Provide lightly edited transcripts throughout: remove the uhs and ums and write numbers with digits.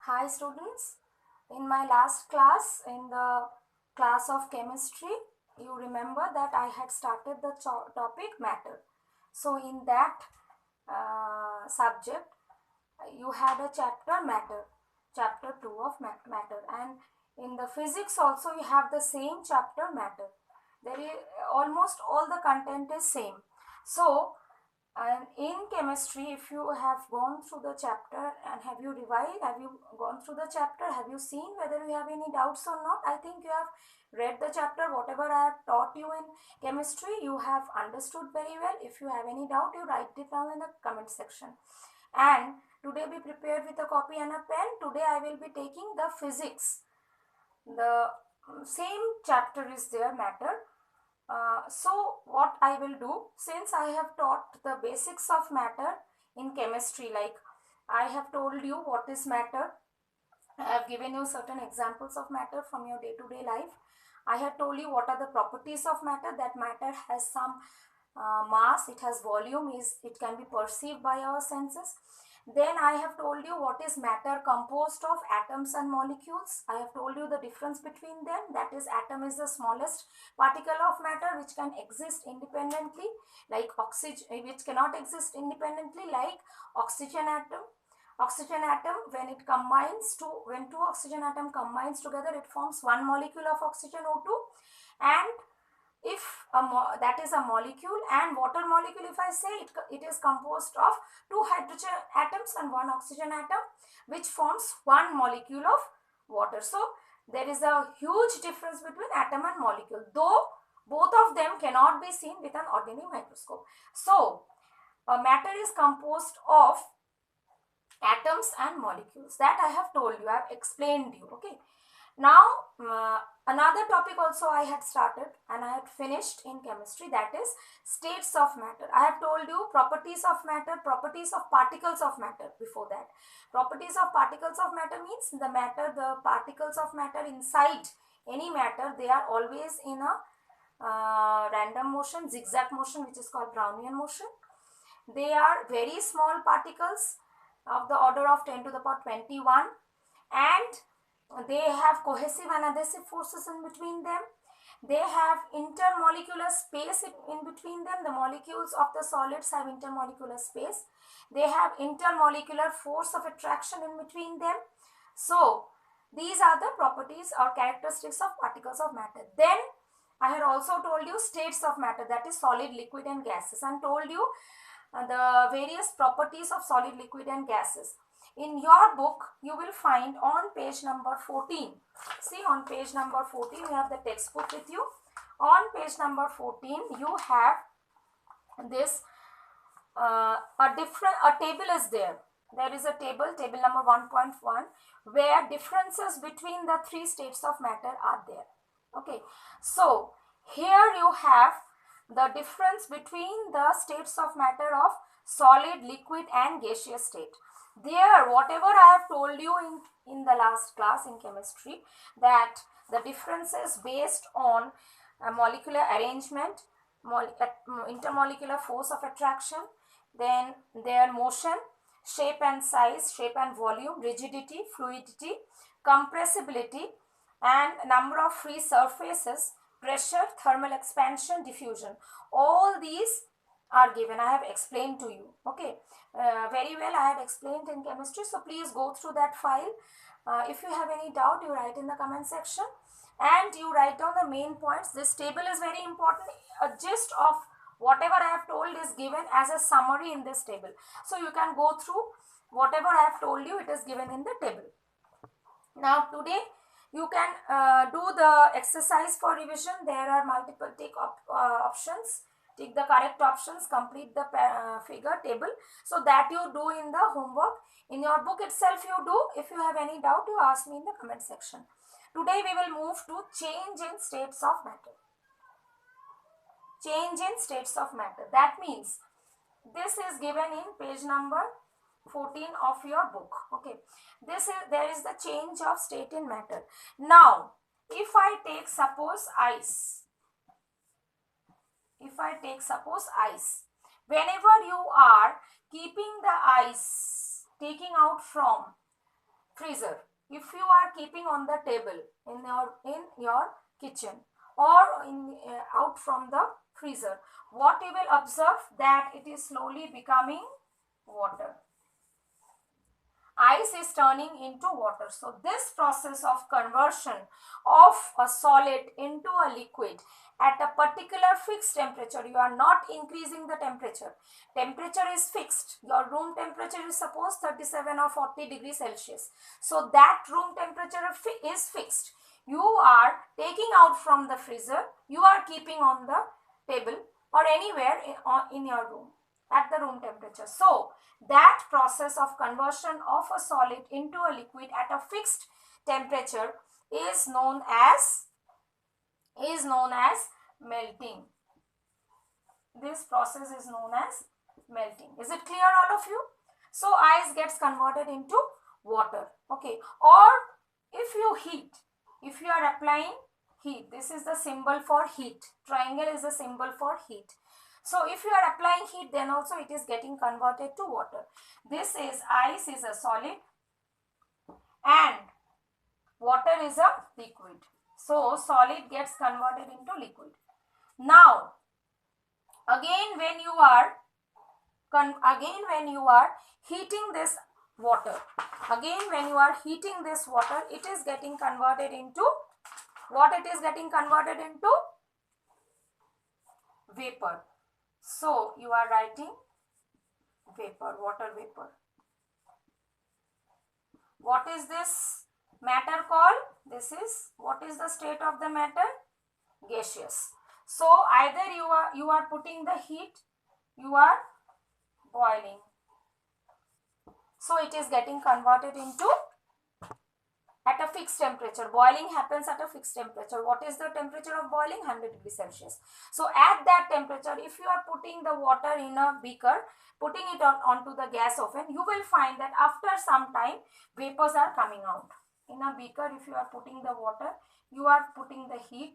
Hi students, in my last class, in the class of chemistry, you remember that I had started the topic matter. So in that subject, you had a chapter matter, chapter 2 of matter, and in the physics also you have the same chapter matter. There is almost all the content is same. So and in chemistry, if you have gone through the chapter and have you revised, have you gone through the chapter, have you seen whether you have any doubts or not? I think you have read the chapter, whatever I have taught you in chemistry, you have understood very well. If you have any doubt, you write it down in the comment section. And today be prepared with a copy and a pen. Today I will be taking the physics. The same chapter is there, matter. So what I will do, since I have taught the basics of matter in chemistry, like I have told you what is matter, I have given you certain examples of matter from your day-to-day life. I have told you what are the properties of matter, that matter has some mass, it has volume, it can be perceived by our senses. Then I have told you what is matter composed of, atoms and molecules. I have told you the difference between them, that is atom is the smallest particle of matter which can exist independently, like oxygen, which cannot exist independently, like oxygen atom. Oxygen atom, when two oxygen atom combines together, it forms one molecule of oxygen, O2. And if that is a molecule, and water molecule, if I say it is composed of two hydrogen atoms and one oxygen atom, which forms one molecule of water. So there is a huge difference between atom and molecule, though both of them cannot be seen with an ordinary microscope. So matter is composed of atoms and molecules, that I have told you, I have explained you. Okay, now another topic also I had started and I had finished in chemistry, that is states of matter. I have told you properties of matter, properties of particles of matter. Before that, properties of particles of matter means the particles of matter inside any matter, they are always in a random motion, zigzag motion, which is called Brownian motion. They are very small particles of the order of 10 to the power 21, and they have cohesive and adhesive forces in between them. They have intermolecular space in between them. The molecules of the solids have intermolecular space. They have intermolecular force of attraction in between them. So these are the properties or characteristics of particles of matter. Then I had also told you states of matter, that is solid, liquid and gases, and told you the various properties of solid, liquid and gases. In your book, you will find on page number 14. See, on page number 14, you have the textbook with you. On page number 14, you have this a table is there. There is a table number 1.1, where differences between the three states of matter are there. Okay, so here you have the difference between the states of matter of solid, liquid and gaseous state. There, whatever I have told you in the last class in chemistry, that the difference is based on molecular arrangement, intermolecular force of attraction, then their motion, shape and size, shape and volume, rigidity, fluidity, compressibility, and number of free surfaces, pressure, thermal expansion, diffusion. All these are given. I have explained to you. Okay, very well I had explained in chemistry. So please go through that file. If you have any doubt, you write in the comment section and you write down the main points. This table is very important. A gist of whatever I have told is given as a summary in this table. So you can go through whatever I have told you, it is given in the table. Now today you can do the exercise for revision. There are multiple options. Take the correct options, complete the figure table. So that you do in the homework. In your book itself you do. If you have any doubt, you ask me in the comment section. Today we will move to change in states of matter. Change in states of matter. That means this is given in page number 14 of your book. Okay, there is the change of state in matter. Now if I take suppose ice, whenever you are keeping the ice, taking out from freezer, if you are keeping on the table in your kitchen or out from the freezer, what you will observe that it is slowly becoming water. Ice is turning into water. So this process of conversion of a solid into a liquid at a particular fixed temperature, you are not increasing the temperature. Temperature is fixed. Your room temperature is suppose 37 or 40 degrees Celsius. So that room temperature is fixed. You are taking out from the freezer, you are keeping on the table or anywhere in your room at the room temperature. So that process of conversion of a solid into a liquid at a fixed temperature is known as melting. This process is known as melting. Is it clear, all of you? So ice gets converted into water. Okay. Or if you heat, if you are applying heat, this is the symbol for heat. Triangle is the symbol for heat. So if you are applying heat, then also it is getting converted to water. This is ice is a solid and water is a liquid. So solid gets converted into liquid. Now again when you are heating this water, it is getting converted into what? It is getting converted into vapor. So you are writing vapor, water vapor. What is this matter called? This is, what is the state of the matter? Gaseous. So either you are putting the heat, you are boiling. So it is getting converted into at a fixed temperature. Boiling happens at a fixed temperature. What is the temperature of boiling? 100 degrees Celsius. So at that temperature, if you are putting the water in a beaker, putting it onto the gas oven, you will find that after some time, vapors are coming out. In a beaker, if you are putting the water, you are putting the heat.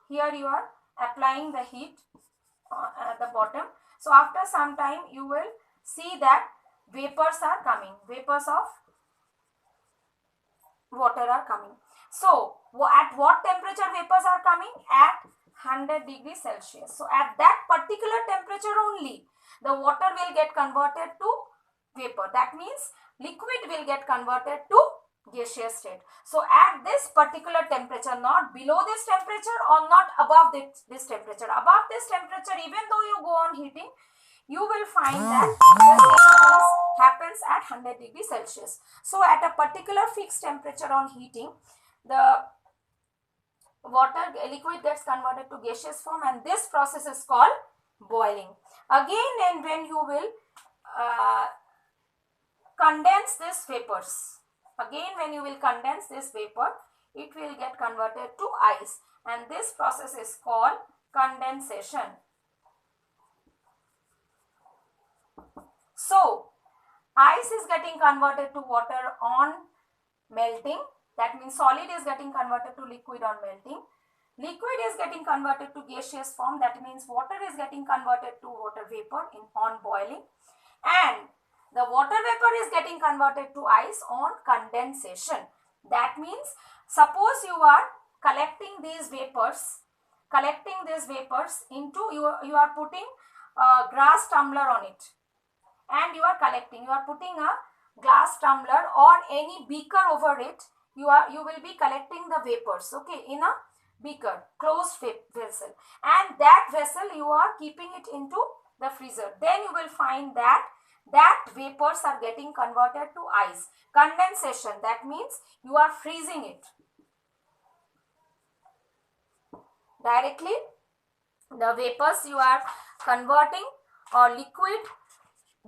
Here you are applying the heat at the bottom. So after some time, you will see that vapors are coming. Vapors of water are coming. So at what temperature vapors are coming? At 100 degrees Celsius. So at that particular temperature only, the water will get converted to vapor. That means liquid will get converted to gaseous state. So at this particular temperature, not below this temperature or not above this temperature. Above this temperature, even though you go on heating, you will find that the happens at 100 degrees Celsius. So at a particular fixed temperature on heating, the liquid gets converted to gaseous form, and this process is called boiling. Again, and when you will condense these vapors, it will get converted to ice, and this process is called condensation. So ice is getting converted to water on melting. That means solid is getting converted to liquid on melting. Liquid is getting converted to gaseous form. That means water is getting converted to water vapor on boiling. And the water vapor is getting converted to ice on condensation. That means suppose you are collecting these vapors into, you are putting a glass tumbler on it. And you are putting a glass tumbler or any beaker over it. You will be collecting the vapors, okay, in a beaker, closed vessel, and that vessel you are keeping it into the freezer. Then you will find that vapors are getting converted to ice. Condensation, that means you are freezing it directly. The vapors you are converting or liquid.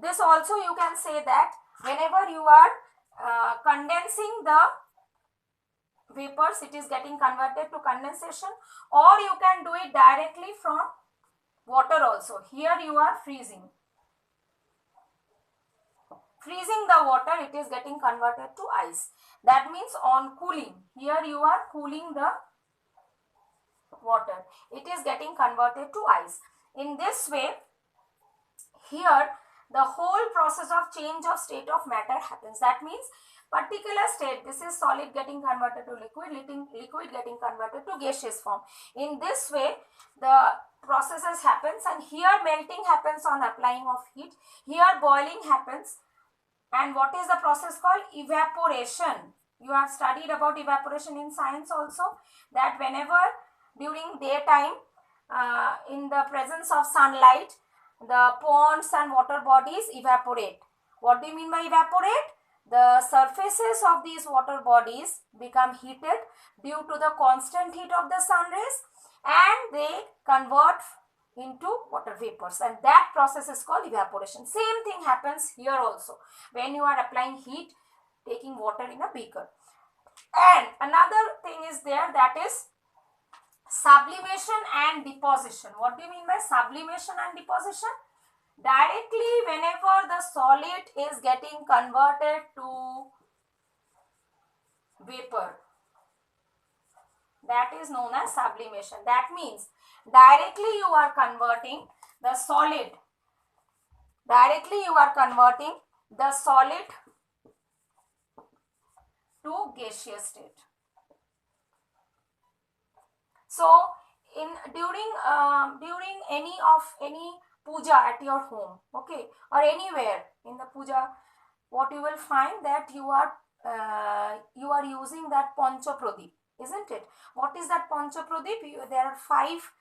This also you can say that whenever you are condensing the vapors, it is getting converted to condensation, or you can do it directly from water also. Here you are freezing the water, it is getting converted to ice. That means on cooling, here you are cooling the water, it is getting converted to ice. In this way, here the whole process of change of state of matter happens. That means particular state, this is solid getting converted to liquid, liquid getting converted to gaseous form. In this way the processes happens, and here melting happens on applying of heat, here boiling happens. And what is the process called? Evaporation. You have studied about evaporation in science also, that whenever during daytime in the presence of sunlight the ponds and water bodies evaporate. What do you mean by evaporate? The surfaces of these water bodies become heated due to the constant heat of the sun rays, and they convert into water vapors, and that process is called evaporation. Same thing happens here also when you are applying heat, taking water in a beaker. And another thing is there, that is sublimation and deposition. What do you mean by sublimation and deposition? Directly whenever the solid is getting converted to vapor, that is known as sublimation. That means directly you are converting the solid, to gaseous state. So during any puja at your home, okay, or anywhere in the puja, what you will find that you are using that pancha pradip, isn't it? What is that pancha pradip? There are 5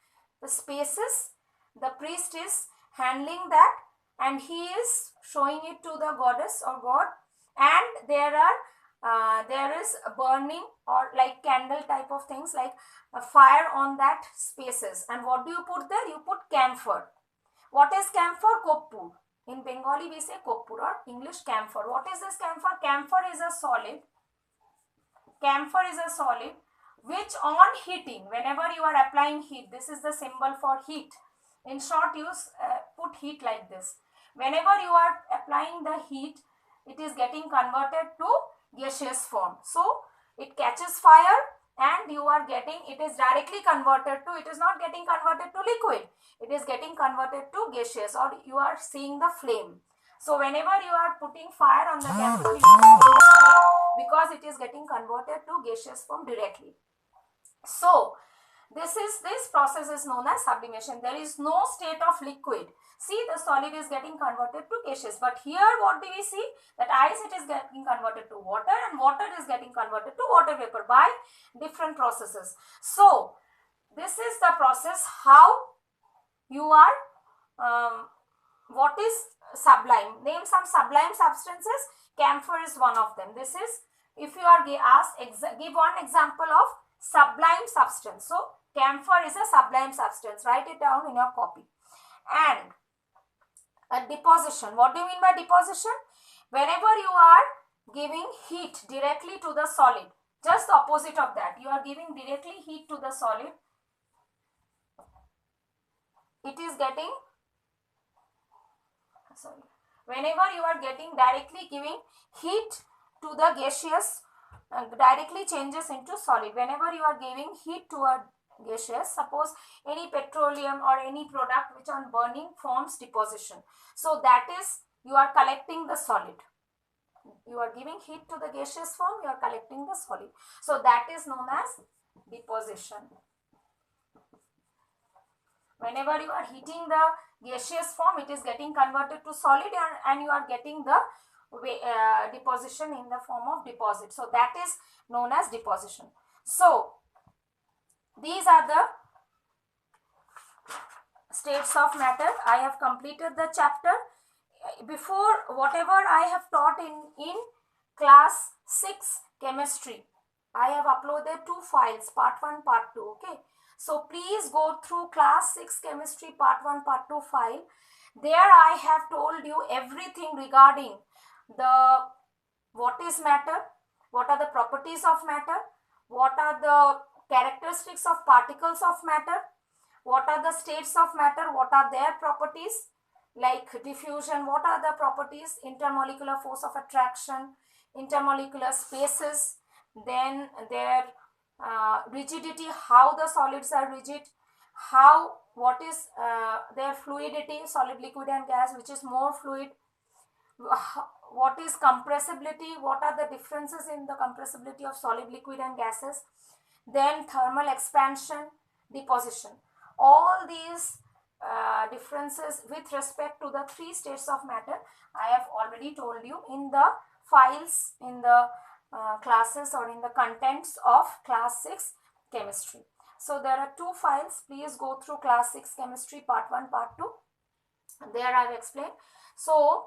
spaces. The priest is handling that and he is showing it to the goddess or god, and there is a burning or like candle type of things, like a fire on that spaces. And what do you put there? You put camphor. What is camphor? Koppur. In Bengali we say koppur, or English camphor. What is this camphor? Camphor is a solid. Camphor is a solid which on heating, whenever you are applying heat, this is the symbol for heat. In short, you put heat like this. Whenever you are applying the heat, it is getting converted to gaseous form. So it catches fire and you are getting, it is directly converted to, it is not getting converted to liquid, it is getting converted to gaseous, or you are seeing the flame. So whenever you are putting fire on the camphor, because it is getting converted to gaseous form directly. So this process is known as sublimation. There is no state of liquid. See, the solid is getting converted to gaseous, but here what do we see? That ice, it is getting converted to water, and water is getting converted to water vapor by different processes. So this is the process how you are what is sublime. Name some sublime substances. Camphor is one of them. This is, if you are asked, give one example of sublime substance. So camphor is a sublime substance. Write it down in your copy. And a deposition. What do you mean by deposition? Whenever you are giving heat directly to the solid, just the opposite of that, you are giving directly heat to the solid, it is getting, sorry, whenever you are getting directly giving heat to the gaseous, directly changes into solid. Whenever you are giving heat to a gaseous, suppose any petroleum or any product which on burning forms deposition. So that is, you are collecting the solid. You are giving heat to the gaseous form, you are collecting the solid. So that is known as deposition. Whenever you are heating the gaseous form, it is getting converted to solid, and you are getting the deposition in the form of deposit. So that is known as deposition. So these are the states of matter. I have completed the chapter. Before, whatever I have taught in class 6 chemistry, I have uploaded 2 files, part 1, part 2. Okay, so please go through class 6 chemistry part 1, part 2 file. There I have told you everything regarding the what is matter, what are the properties of matter, what are the characteristics of particles of matter, what are the states of matter, what are their properties, like diffusion, what are the properties, intermolecular force of attraction, intermolecular spaces, then their rigidity, how the solids are rigid, what is their fluidity, solid, liquid and gas, which is more fluid, what is compressibility, what are the differences in the compressibility of solid, liquid and gases, then thermal expansion, deposition. All these differences with respect to the three states of matter I have already told you in the files, in the classes or in the contents of class 6 chemistry. So there are two files. Please go through class 6 chemistry part 1, part 2. There I have explained. So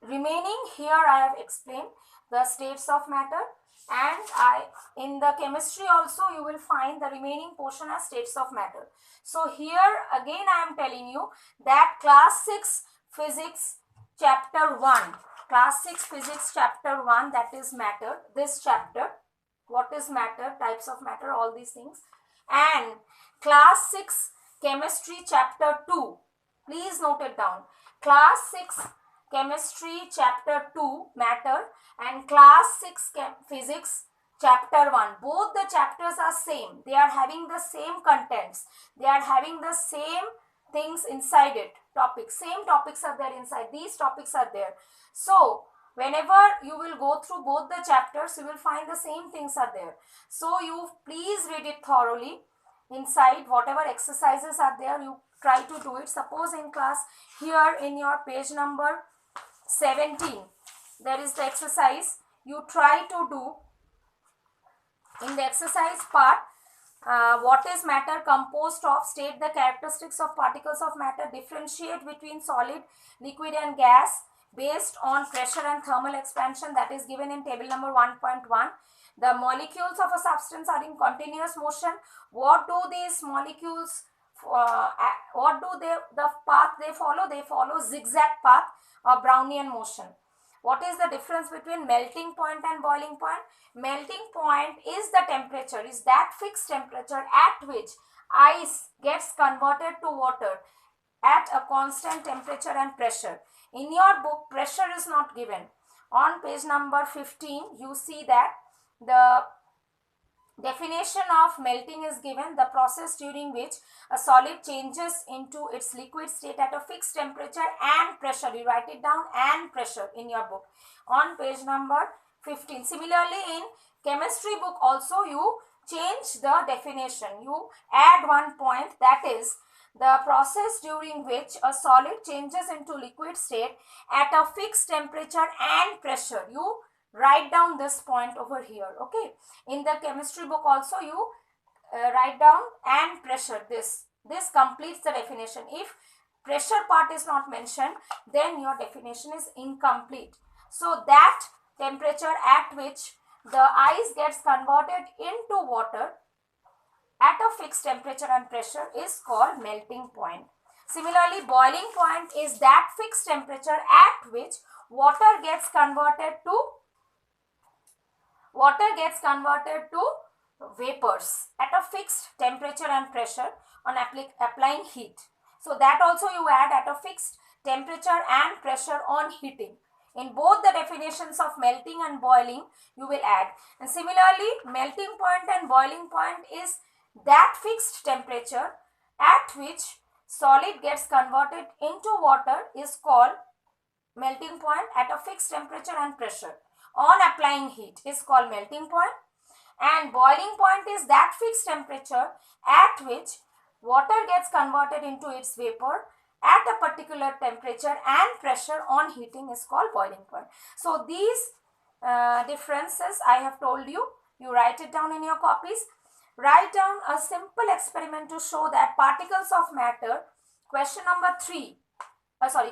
remaining here I have explained the states of matter, and in the chemistry also you will find the remaining portion as states of matter. So here again I am telling you that class 6 physics chapter 1, class 6 physics chapter 1, that is matter, this chapter, what is matter, types of matter, all these things, and class 6 chemistry chapter 2, please note it down, class 6 chemistry chapter 2 matter and class 6 physics chapter 1, both the chapters are same, they are having the same contents, they are having the same things inside it, topics, same topics are there inside, these topics are there. So whenever you will go through both the chapters, you will find the same things are there. So you please read it thoroughly. Inside whatever exercises are there, you try to do it. Suppose in class here in your page number 17, there is the exercise. You try to do in the exercise part, what is matter composed of, state the characteristics of particles of matter, differentiate between solid, liquid and gas based on pressure and thermal expansion, that is given in table number 1.1. The molecules of a substance are in continuous motion. What do these molecules, what do they, the path they follow? They follow zigzag path or Brownian motion. What is the difference between melting point and boiling point? Melting point is the temperature, is that fixed temperature at which ice gets converted to water at a constant temperature and pressure. In your book, pressure is not given. On page number 15, you see that the definition of melting is given, the process during which a solid changes into its liquid state at a fixed temperature and pressure. You write it down, and pressure, in your book on page number 15. Similarly, in chemistry book also you change the definition. You add one point, that is the process during which a solid changes into liquid state at a fixed temperature and pressure. You write down this point over here. Okay, in the chemistry book also you write down and pressure. This completes the definition. If pressure part is not mentioned, then your definition is incomplete. So that temperature at which the ice gets converted into water at a fixed temperature and pressure is called melting point. Similarly, boiling point is that fixed temperature at which water gets converted to vapors at a fixed temperature and pressure on applying heat. So that also you add, at a fixed temperature and pressure on heating. In both the definitions of melting and boiling, you will add. And similarly, melting point and boiling point is that fixed temperature at which solid gets converted into water is called melting point at a fixed temperature and pressure on applying heat is called melting point. And boiling point is that fixed temperature at which water gets converted into its vapor at a particular temperature and pressure on heating is called boiling point. So these differences I have told you. You write it down in your copies. Write down a simple experiment to show that particles of matter, question number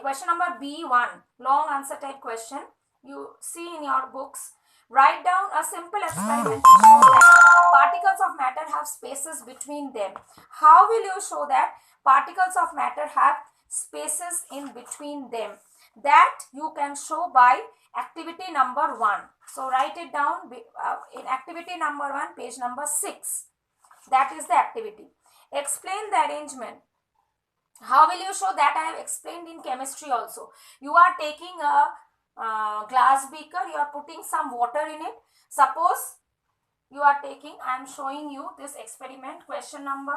question number B1, long answer type question. You see in your books. Write down a simple experiment to show that particles of matter have spaces between them. How will you show that particles of matter have spaces in between them? That you can show by activity number 1. So write it down in activity number 1, page number 6. That is the activity. Explain the arrangement. How will you show that? I have explained in chemistry also. You are taking a glass beaker, you are putting some water in it. Suppose you are taking, I am showing you this experiment, question number,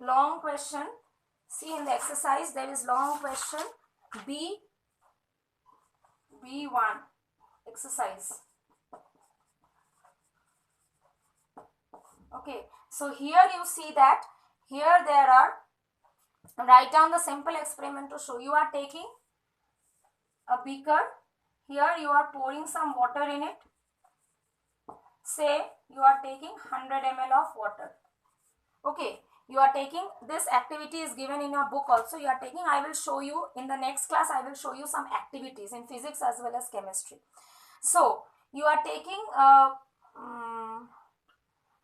long question. See in the exercise there is long question. B1 exercise. Okay, so here you see that here there are, write down the simple experiment to show. You are taking a beaker, here you are pouring some water in it. Say you are taking 100 ml of water. Okay, you are taking, this activity is given in your book also, you are taking, I will show you in the next class, I will show you some activities in physics as well as chemistry. So you are taking a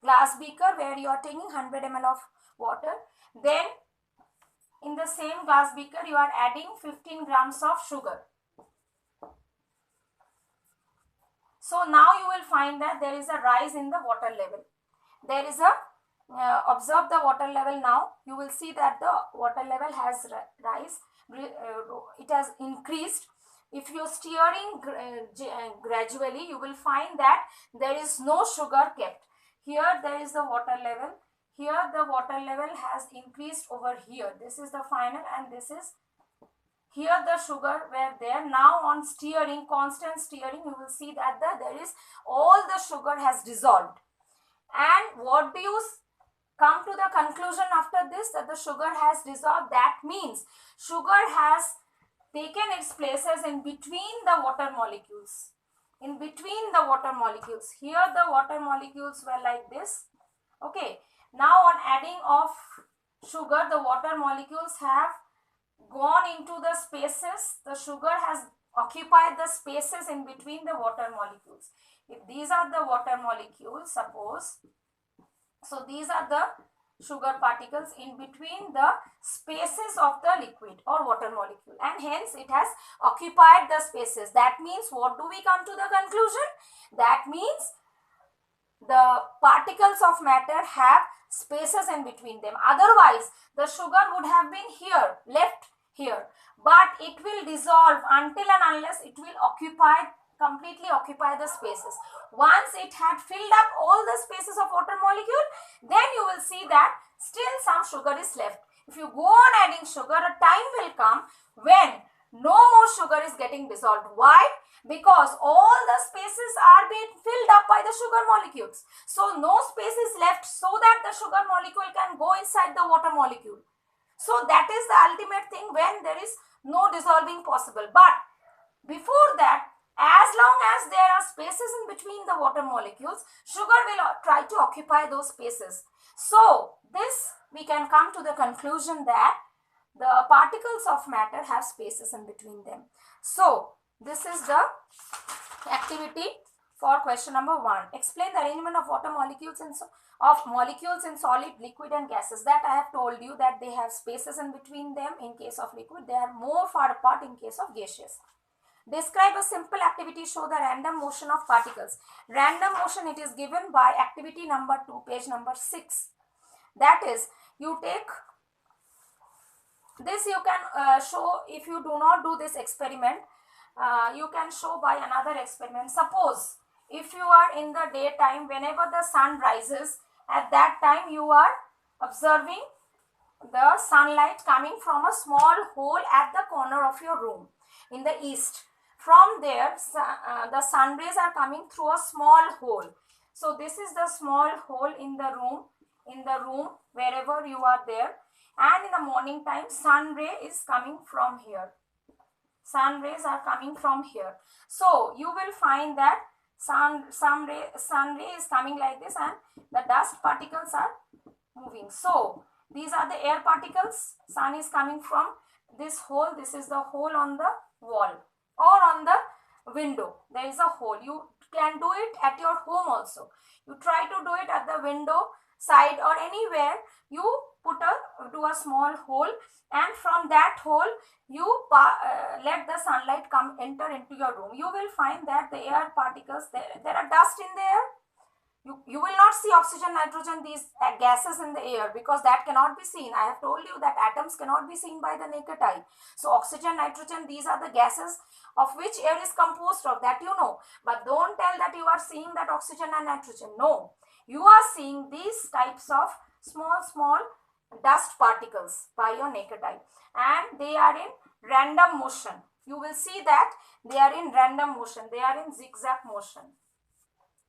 glass beaker where you are taking 100 ml of water. Then in the same glass beaker you are adding 15 grams of sugar. So now you will find that there is a rise in the water level. There is a, observe the water level now. You will see that the water level has rise, it has increased. If you are steering gradually, you will find that there is no sugar kept. Here there is the water level. Here the water level has increased over here. This is the final and this is, here the sugar were there. Now on steering, constant steering, you will see that there is, all the sugar has dissolved. And what do you come to the conclusion after this, that the sugar has dissolved? That means sugar has taken its places in between the water molecules. In between the water molecules. Here the water molecules were like this. Okay. Now on adding of sugar, the water molecules have gone into the spaces. The sugar has occupied the spaces in between the water molecules. If these are the water molecules, suppose, so these are the sugar particles in between the spaces of the liquid or water molecule, and hence it has occupied the spaces. That means what do we come to the conclusion? That means the particles of matter have spaces in between them. Otherwise the sugar would have been here, left here, but it will dissolve until and unless it will completely occupy the spaces. Once it had filled up all the spaces of water molecule, then you will see that still some sugar is left. If you go on adding sugar, a time will come when no more sugar is getting dissolved. Why? Because all the spaces are being filled up by the sugar molecules. So no space is left so that the sugar molecule can go inside the water molecule. So that is the ultimate thing, when there is no dissolving possible. But before that, as long as there are spaces in between the water molecules, sugar will try to occupy those spaces. So this, we can come to the conclusion that the particles of matter have spaces in between them. So this is the activity for question number 1. Explain the arrangement of water molecules in solid, liquid and gases. That I have told you that they have spaces in between them in case of liquid. They are more far apart in case of gaseous. Describe a simple activity, show the random motion of particles. Random motion, it is given by activity number 2, page number 6. That is, you take this, you can show, if you do not do this experiment, you can show by another experiment. Suppose if you are in the daytime, whenever the sun rises, at that time you are observing the sunlight coming from a small hole at the corner of your room in the east. From there, the sun rays are coming through a small hole. So this is the small hole in the room wherever you are there. And in the morning time, sun ray is coming from here. Sun rays are coming from here. So you will find that sun ray is coming like this, and the dust particles are moving. So these are the air particles. Sun is coming from this hole. This is the hole on the wall or on the window. There is a hole. You can do it at your home also. You try to do it at the window side or anywhere. You do a small hole, and from that hole you let the sunlight enter into your room. You will find that the air particles, there are dust in the air. You will not see oxygen, nitrogen, these gases in the air, because that cannot be seen. I have told you that atoms cannot be seen by the naked eye. So oxygen, nitrogen, these are the gases of which air is composed of, that you know. But don't tell that you are seeing that oxygen and nitrogen. No, you are seeing these types of small dust particles by your naked eye, and they are in random motion. You will see that they are in random motion, they are in zigzag motion.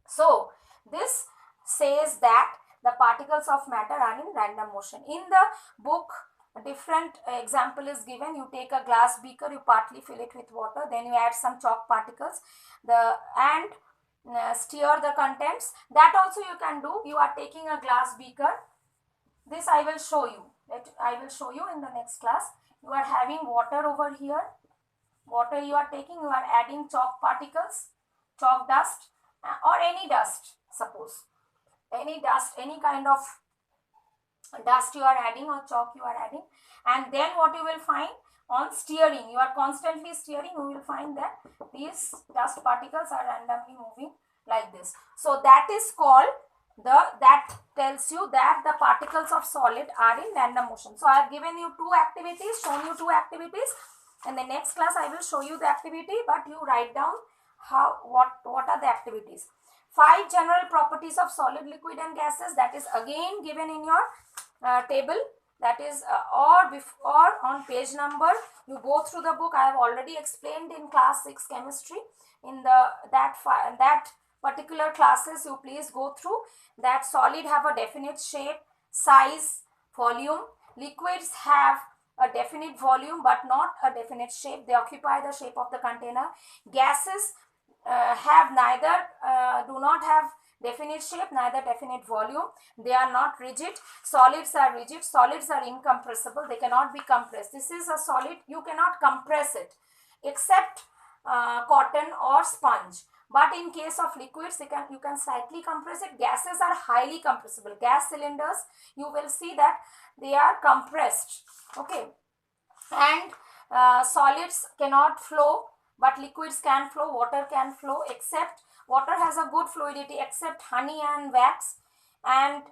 So this says that the particles of matter are in random motion. In the book, a different example is given. You take a glass beaker, you partly fill it with water, then you add some chalk particles, and stir the contents. That also you can do. You are taking a glass beaker. This I will show you. I will show you in the next class. You are having water over here. Water you are taking, you are adding chalk particles, chalk dust, or any dust, suppose. Any dust, any kind of dust you are adding or chalk you are adding. And then what you will find on stirring, you are constantly stirring, you will find that these dust particles are randomly moving like this. So that is called that tells you that the particles of solid are in random motion. So I have given you two activities, shown you two activities. In the next class I will show you the activity, but you write down what are the activities. 5 general properties of solid, liquid and gases, that is again given in your table, that is or on page number. You go through the book. I have already explained in class 6 chemistry. In that particular classes, you please go through that. Solid have a definite shape, size, volume. Liquids have a definite volume but not a definite shape. They occupy the shape of the container. Gases have neither do not have definite shape, neither definite volume. They are not rigid. Solids are rigid. Solids are incompressible. They cannot be compressed. This is a solid. You cannot compress it except cotton or sponge. But in case of liquids, you can slightly compress it. Gases are highly compressible. Gas cylinders, you will see that they are compressed. Okay. And solids cannot flow, but liquids can flow. Water can flow, except water has a good fluidity except honey and wax. And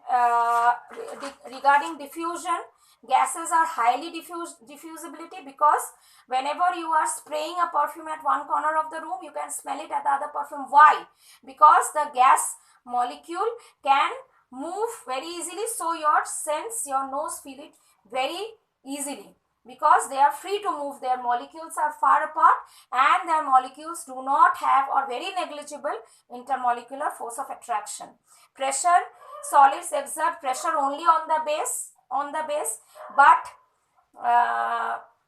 regarding diffusion, gases are highly diffusibility, because whenever you are spraying a perfume at one corner of the room, you can smell it at the other perfume. Why? Because the gas molecule can move very easily, so your nose feel it very easily, because they are free to move. Their molecules are far apart, and their molecules do not have or very negligible intermolecular force of attraction. Pressure, solids exert pressure only on the base, but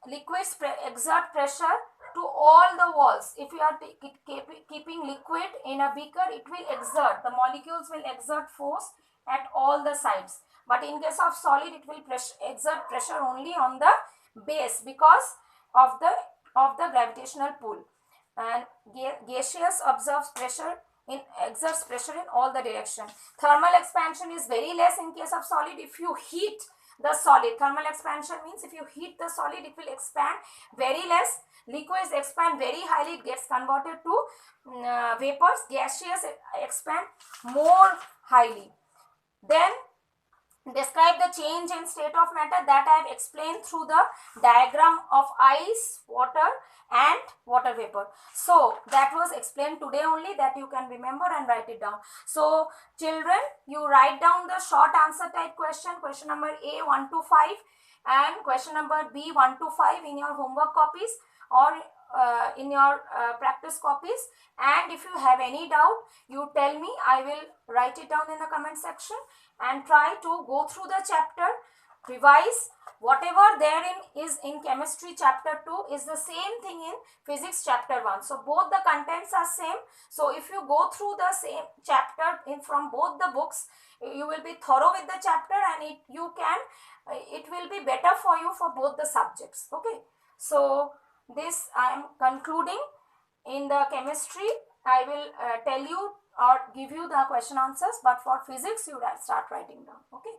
liquids exert pressure to all the walls. If you are keeping liquid in a beaker, it will exert, the molecules will exert force at all the sides. But in case of solid, it will exert pressure only on the base, because of the gravitational pull. And gaseous exerts pressure in all the direction. Thermal expansion is very less in case of solid. If you heat the solid, thermal expansion means if you heat the solid, it will expand very less. Liquids expand very highly, it gets converted to vapors. Gaseous expand more highly. Then describe the change in state of matter, that I have explained through the diagram of ice, water and water vapor. So that was explained today only, that you can remember and write it down. So children, you write down the short answer type question number A 1 to 5 and question number B 1 to 5 in your homework copies or in your practice copies. And if you have any doubt, you tell me. I will write it down in the comment section, and try to go through the chapter, revise. Whatever therein is in chemistry chapter 2 is the same thing in physics chapter 1. So both the contents are same. So if you go through the same chapter from both the books, you will be thorough with the chapter, and it will be better for you for both the subjects. Okay. So this I am concluding. In the chemistry, I will tell you or give you the question answers, but for physics you start writing down. Okay.